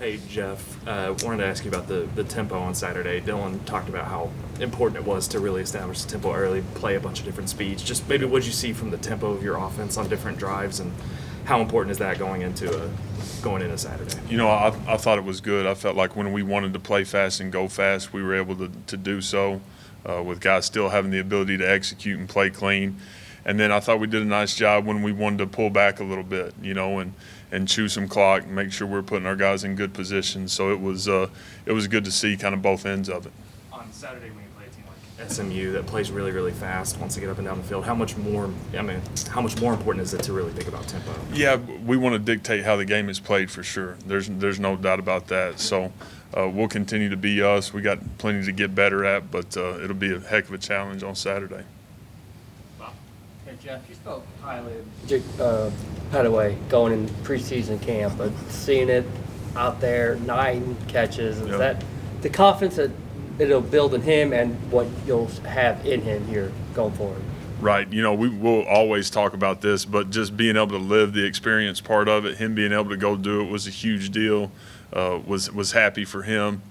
Hey, Jeff, wanted to ask you about the tempo on Saturday. Dylan talked about how important it was to really establish the tempo early, play a bunch of different speeds. Just maybe what you see from the tempo of your offense on different drives, and how important is that going into Saturday? I thought it was good. I felt like when we wanted to play fast and go fast, we were able to do so with guys still having the ability to execute and play clean. And then I thought we did a nice job when we wanted to pull back a little bit, and chew some clock, and make sure we're putting our guys in good positions. So it was good to see kind of both ends of it. On Saturday, when you play a team like SMU that plays really, really fast, wants to get up and down the field, how much more important is it to really think about tempo? Yeah, we want to dictate how the game is played for sure. There's no doubt about that. So we'll continue to be us. We got plenty to get better at, but it'll be a heck of a challenge on Saturday. Hey, Jeff, you spoke highly of Petaway going in preseason camp, but seeing it out there, 9 catches, is that the confidence that it'll build in him and what you'll have in him here going forward? Right. We will always talk about this, but just being able to live the experience part of it, him being able to go do it was a huge deal. Was happy for him.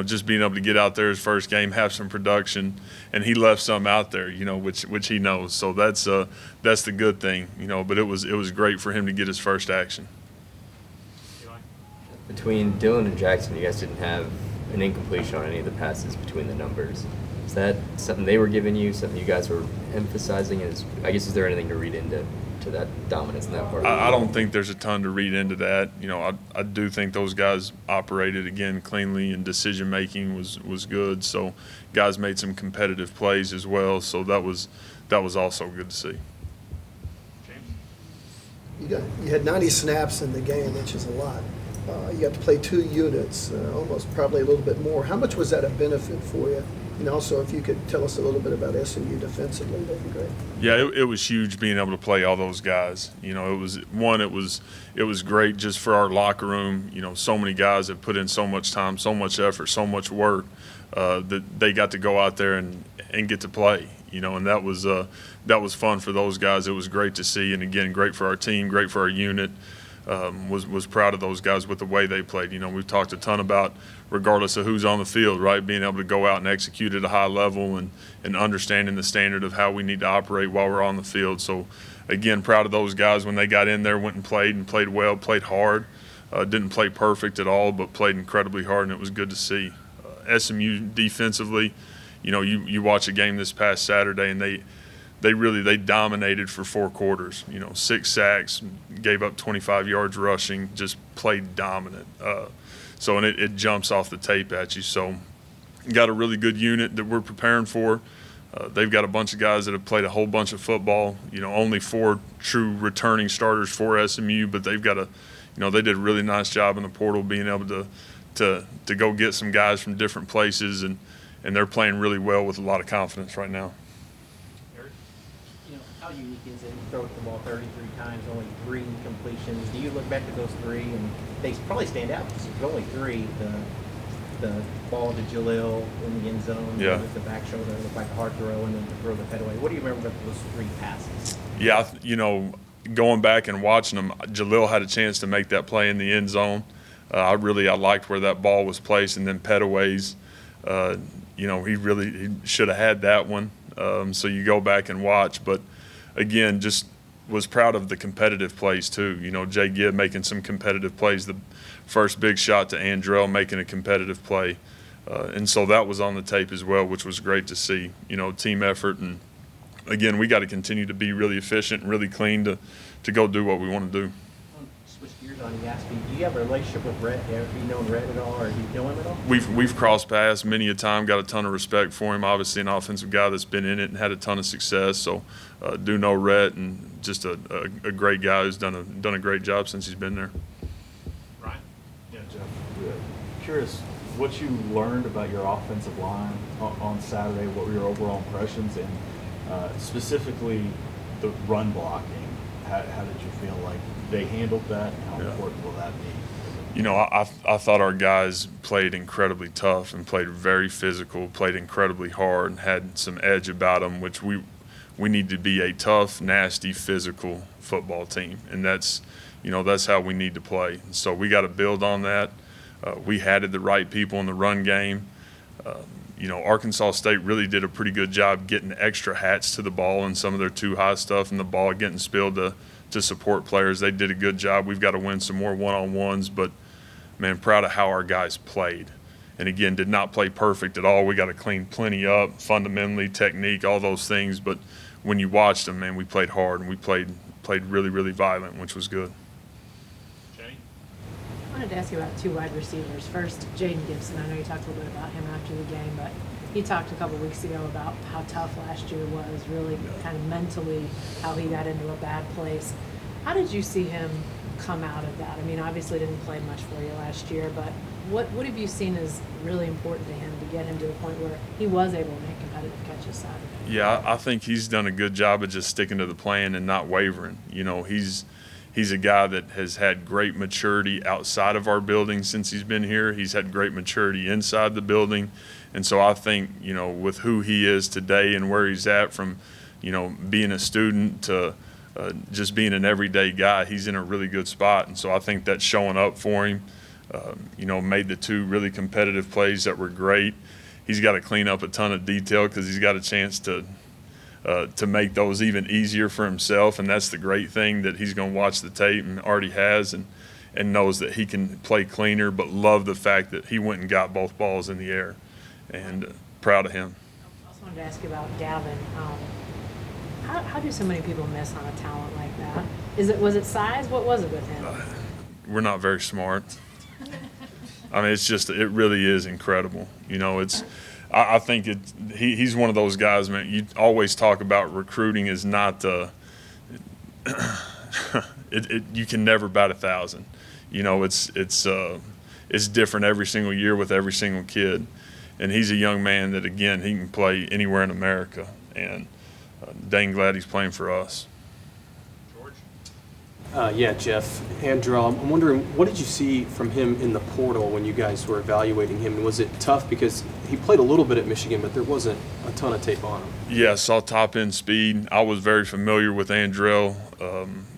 Just being able to get out there his first game, have some production, and he left some out there, which he knows. So that's the good thing, But it was great for him to get his first action. Between Dylan and Jackson, you guys didn't have an incompletion on any of the passes between the numbers. Is that something they were giving you, something you guys were emphasizing? Is there anything to read into that dominance in that part? I don't think there's a ton to read into that. I do think those guys operated, again, cleanly, and decision-making was good. So guys made some competitive plays as well. So that was also good to see. James? You had 90 snaps in the game, which is a lot. You got to play 2 units, almost probably a little bit more. How much was that a benefit for you? And also, if you could tell us a little bit about SMU defensively, that'd be great. Yeah, it was huge being able to play all those guys. It was great just for our locker room. So many guys have put in so much time, so much effort, so much work that they got to go out there and get to play. And that was fun for those guys. It was great to see, and again, great for our team, great for our unit. Was proud of those guys with the way they played. We've talked a ton about, regardless of who's on the field, right, being able to go out and execute at a high level and understanding the standard of how we need to operate while we're on the field. So, again, proud of those guys when they got in there, went and played well, played hard. Didn't play perfect at all, but played incredibly hard, and it was good to see. SMU defensively, you watch a game this past Saturday, and they dominated for 4 quarters. 6 sacks, gave up 25 yards rushing, just played dominant. And it jumps off the tape at you. So got a really good unit that we're preparing for. They've got a bunch of guys that have played a whole bunch of football. Only 4 true returning starters for SMU, but they've got they did a really nice job in the portal being able to go get some guys from different places, and they're playing really well with a lot of confidence right now. How unique is it? You throw the ball 33 times, only 3 completions. Do you look back at those 3, and they probably stand out because there's only 3. The ball to Jalil in the end zone, with the back shoulder, looked like a hard throw, and then the throw the Petaway. What do you remember about those 3 passes? Yeah, going back and watching them, Jalil had a chance to make that play in the end zone. I liked where that ball was placed, and then Petaway's, he should have had that one. So you go back and watch, but again, just was proud of the competitive plays too. Jay Gibb making some competitive plays. The first big shot to Andrell making a competitive play. And so that was on the tape as well, which was great to see. Team effort. And again, we got to continue to be really efficient and really clean to go do what we want to do. Switch gears on you. Asked me, do you have a relationship with Rhett? Have you known Rhett at all, or do you know him at all? We've crossed paths many a time. Got a ton of respect for him. Obviously, an offensive guy that's been in it and had a ton of success. So, do know Rhett, and just a great guy who's done a great job since he's been there. Ryan? Yeah, Jeff. Curious what you learned about your offensive line on Saturday. What were your overall impressions, and specifically the run blocking? How did you feel like they handled that, and how important will that be? I thought our guys played incredibly tough and played very physical, played incredibly hard, and had some edge about them, which we need to be a tough, nasty, physical football team, and that's how we need to play. So we got to build on that. We had the right people in the run game. Arkansas State really did a pretty good job getting extra hats to the ball and some of their too high stuff and the ball getting spilled to support players. They did a good job. We've got to win some more one-on-ones, but, man, proud of how our guys played. And, again, did not play perfect at all. We got to clean plenty up, fundamentally, technique, all those things. But when you watched them, man, we played hard and we played really, really violent, which was good. I wanted to ask you about two wide receivers. First, Jaden Gibson. I know you talked a little bit about him after the game, but he talked a couple weeks ago about how tough last year was, really kind of mentally, how he got into a bad place. How did you see him come out of that? I mean, obviously didn't play much for you last year, but what have you seen as really important to him to get him to the point where he was able to make competitive catches Saturday? Yeah, I think he's done a good job of just sticking to the plan and not wavering. He's a guy that has had great maturity outside of our building since he's been here. He's had great maturity inside the building. And so I think, with who he is today and where he's at from, being a student to just being an everyday guy, he's in a really good spot. And so I think that's showing up for him. Made the two really competitive plays that were great. He's got to clean up a ton of detail because he's got a chance to make those even easier for himself, and that's the great thing, that he's going to watch the tape and already has and knows that he can play cleaner, but love the fact that he went and got both balls in the air, and proud of him. I also wanted to ask you about Gavin. How do so many people miss on a talent like that? Was it size? What was it with him? We're not very smart. I mean, it really is incredible. I think he's one of those guys, man. You always talk about recruiting is not you can never bat 1,000. It's different every single year with every single kid, and he's a young man that, again, he can play anywhere in America, and dang glad he's playing for us. Yeah, Jeff, Andrew, I'm wondering, what did you see from him in the portal when you guys were evaluating him? And was it tough because he played a little bit at Michigan, but there wasn't a ton of tape on him? Yeah, saw top end speed. I was very familiar with Andrell.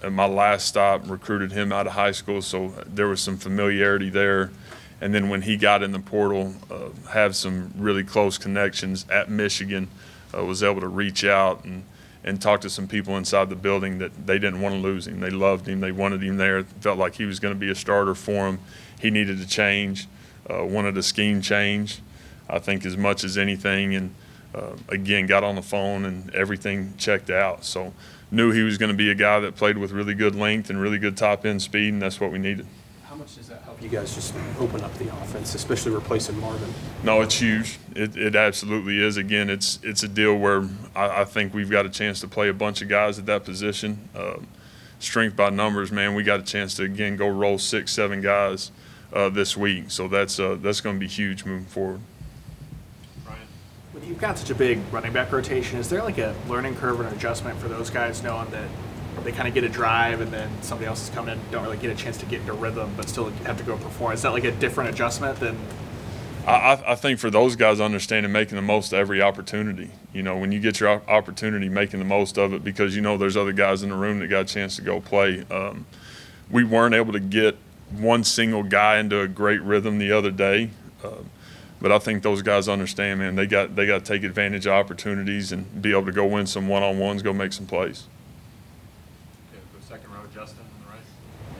At my last stop, recruited him out of high school, so there was some familiarity there. And then when he got in the portal, have some really close connections at Michigan, was able to reach out and talk to some people inside the building that they didn't want to lose him. They loved him. They wanted him there. Felt like he was going to be a starter for them. He needed to change, wanted a scheme change, I think, as much as anything. And, again, got on the phone and everything checked out. So knew he was going to be a guy that played with really good length and really good top-end speed, and that's what we needed. How much does that help you guys just open up the offense, especially replacing Marvin? No, it's huge. It absolutely is. Again, it's a deal where I think we've got a chance to play a bunch of guys at that position. Strength by numbers, man, we got a chance to, again, go roll 6, 7 guys this week. So that's going to be huge moving forward. When you've got such a big running back rotation, is there like a learning curve or an adjustment for those guys, knowing that they kind of get a drive and then somebody else is coming in and don't really get a chance to get into rhythm but still have to go perform? Is that like a different adjustment than? I think for those guys, understanding making the most of every opportunity. When you get your opportunity, making the most of it, because there's other guys in the room that got a chance to go play. We weren't able to get one single guy into a great rhythm the other day. But I think those guys understand, man, they got to take advantage of opportunities and be able to go win some one-on-ones, go make some plays. Second row, Justin on the right.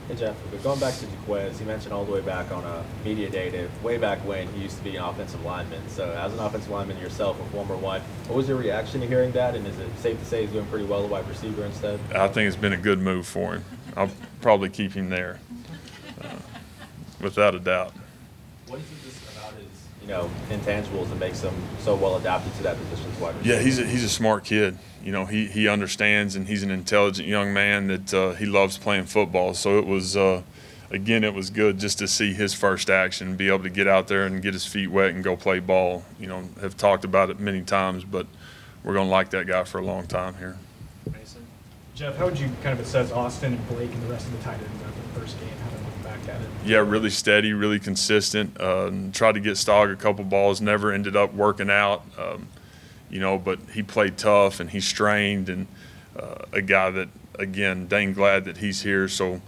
Hey Jeff, but going back to Jaquez, you mentioned all the way back on a media day to way back when he used to be an offensive lineman. So as an offensive lineman yourself, a former one, what was your reaction to hearing that? And is it safe to say he's doing pretty well at wide receiver instead? I think it's been a good move for him. I'll probably keep him there, without a doubt. What is it just about his, intangibles that makes him so well adapted to that position as wide receiver? Yeah, he's a smart kid. He understands, and he's an intelligent young man that he loves playing football. So it was, again, it was good just to see his first action, be able to get out there and get his feet wet and go play ball. Have talked about it many times, but we're going to like that guy for a long time here. Mason. Jeff, how would you kind of assess Austin and Blake and the rest of the tight ends after the first game? How to look back at it? Yeah, really steady, really consistent. Tried to get Stogg a couple balls, never ended up working out. But he played tough and he strained, and a guy that, again, dang glad that he's here. So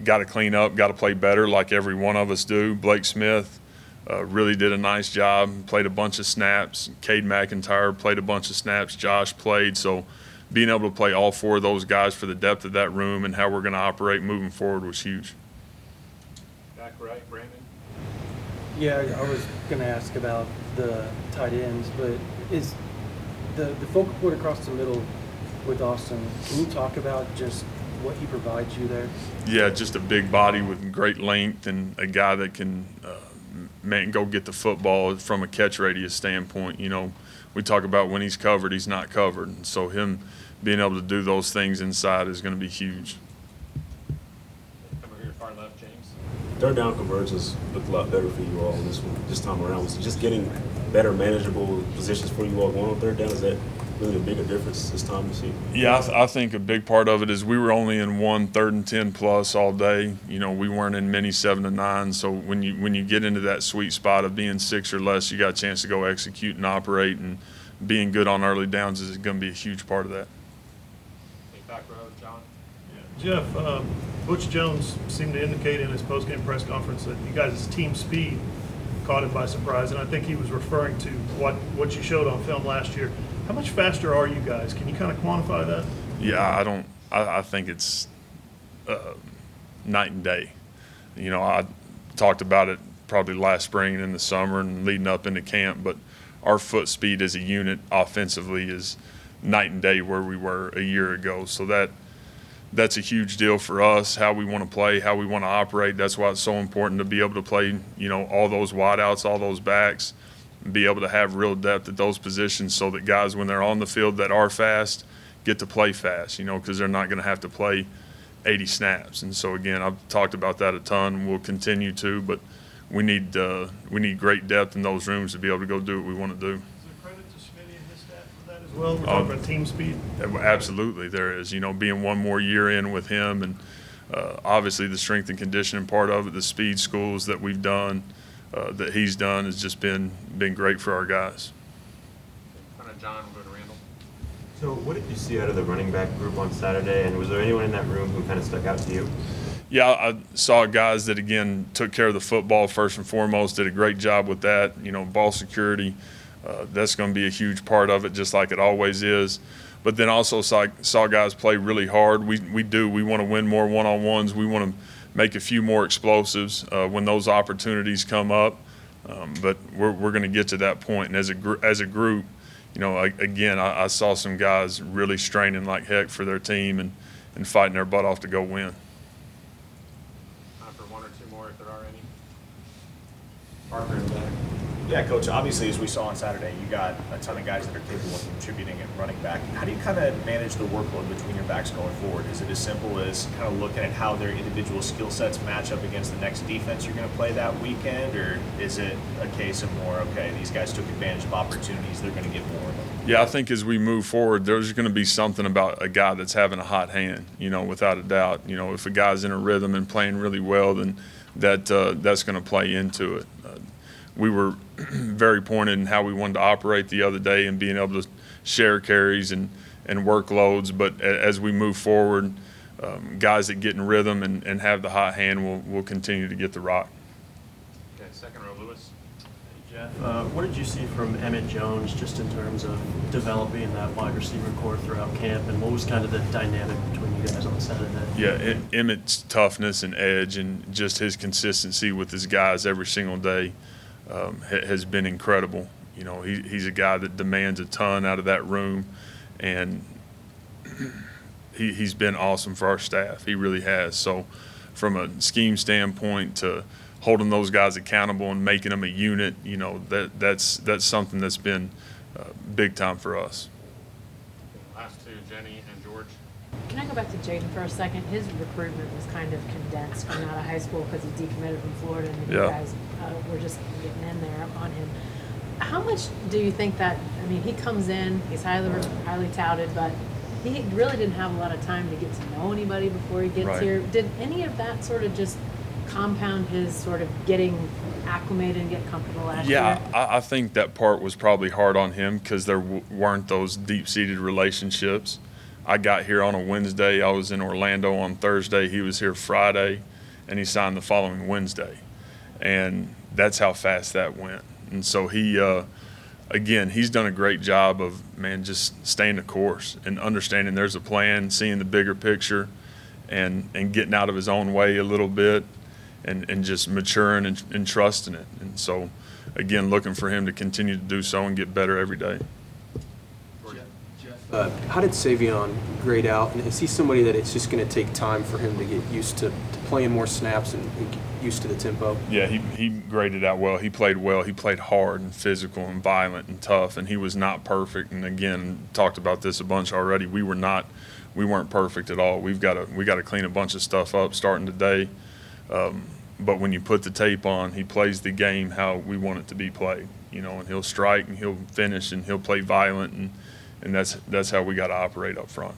got to clean up, got to play better like every one of us do. Blake Smith really did a nice job, played a bunch of snaps. Cade McIntyre played a bunch of snaps. Josh played. So being able to play all four of those guys for the depth of that room and how we're going to operate moving forward was huge. Back right, Brandon. Yeah, I was going to ask about the tight ends, but is the focal point across the middle with Austin, can you talk about just what he provides you there? Yeah, just a big body with great length and a guy that can go get the football from a catch radius standpoint. You know, we talk about when he's covered, he's not covered. And so him being able to do those things inside is going to be huge. Come over here, far left, James. Third down conversions looked a lot better for you all this time around. Was it just getting better manageable positions for you all going on third down? Is that really a bigger difference this time this year? Yeah, I think a big part of it is we were only in 1 3rd and 10 plus all day. You know, we weren't in many 7 to 9. So when you get into that sweet spot of being 6 or less, you got a chance to go execute and operate, and being good on early downs is going to be a huge part of that. Hey, back row, John. Jeff, Butch Jones seemed to indicate in his post-game press conference that you guys' team speed caught him by surprise, and I think he was referring to what you showed on film last year. How much faster are you guys? Can you kind of quantify that? Yeah, I think it's night and day. You know, I talked about it probably last spring and in the summer and leading up into camp, but our foot speed as a unit offensively is night and day where we were a year ago. So that's a huge deal for us, how we want to play, how we want to operate. That's why it's so important to be able to play, you know, all those wideouts, all those backs, and be able to have real depth at those positions so that guys, when they're on the field that are fast, get to play fast, you know, because they're not going to have to play 80 snaps. And so, again, I've talked about that a ton, and we'll continue to, but we need great depth in those rooms to be able to go do what we want to do. Is there credit to Smitty and his staff for that as well? We're talking about team speed. Absolutely, there is. You know, being one more year in with him, and obviously the strength and conditioning part of it, the speed schools that we've done, that he's done, has just been great for our guys. Kind of John, we'll go to Randall. So what did you see out of the running back group on Saturday, and was there anyone in that room who kind of stuck out to you? Yeah, I saw guys that, again, took care of the football first and foremost, did a great job with that. You know, ball security, that's going to be a huge part of it, just like it always is. But then also saw guys play really hard. We want to win more one-on-ones. We want to make a few more explosives when those opportunities come up. But we're going to get to that point. And as a group, you know, again, I saw some guys really straining like heck for their team and fighting their butt off to go win. Time for one or two more if there are any. Parker in the back. Yeah, Coach, obviously, as we saw on Saturday, you got a ton of guys that are capable of contributing at running back. How do you kind of manage the workload between your backs going forward? Is it as simple as kind of looking at how their individual skill sets match up against the next defense you're going to play that weekend? Or is it a case of more, okay, these guys took advantage of opportunities, they're going to get more of them? Yeah, I think as we move forward, there's going to be something about a guy that's having a hot hand, you know, without a doubt. You know, if a guy's in a rhythm and playing really well, then that's going to play into it. We were very pointed in how we wanted to operate the other day and being able to share carries and workloads. But as we move forward, guys that get in rhythm and have the hot hand will continue to get the rock. Okay, second row, Lewis. Jeff, what did you see from Emmett Jones just in terms of developing that wide receiver core throughout camp, and what was kind of the dynamic between you guys on Saturday? Yeah, Emmett's toughness and edge and just his consistency with his guys every single day has been incredible. You know, he's a guy that demands a ton out of that room, and he's been awesome for our staff. He really has. So from a scheme standpoint to holding those guys accountable and making them a unit, you know, that's something that's been big time for us. Last two, Jenny and George. Can I go back to Jaden for a second? His recruitment was kind of condensed coming out of high school because he decommitted from Florida, and you guys were just getting in there on him. How much do you think that, I mean, he comes in, he's highly touted, but he really didn't have a lot of time to get to know anybody before he gets here. Did any of that sort of just compound his sort of getting acclimated and get comfortable last year? Yeah, I think that part was probably hard on him because there weren't those deep-seated relationships. I got here on a Wednesday. I was in Orlando on Thursday. He was here Friday, and he signed the following Wednesday. And that's how fast that went. And so he, again, he's done a great job of, man, just staying the course and understanding there's a plan, seeing the bigger picture, and getting out of his own way a little bit, and just maturing and trusting it. And so, again, looking for him to continue to do so and get better every day. How did Savion grade out? And is he somebody that it's just going to take time for him to get used to playing more snaps and get used to the tempo? Yeah, he graded out well. He played well. He played hard and physical and violent and tough, and he was not perfect. And again, talked about this a bunch already. We weren't perfect at all. We got to clean a bunch of stuff up starting today. But when you put the tape on, he plays the game how we want it to be played. You know, and he'll strike and he'll finish and he'll play violent, and that's how we got to operate up front.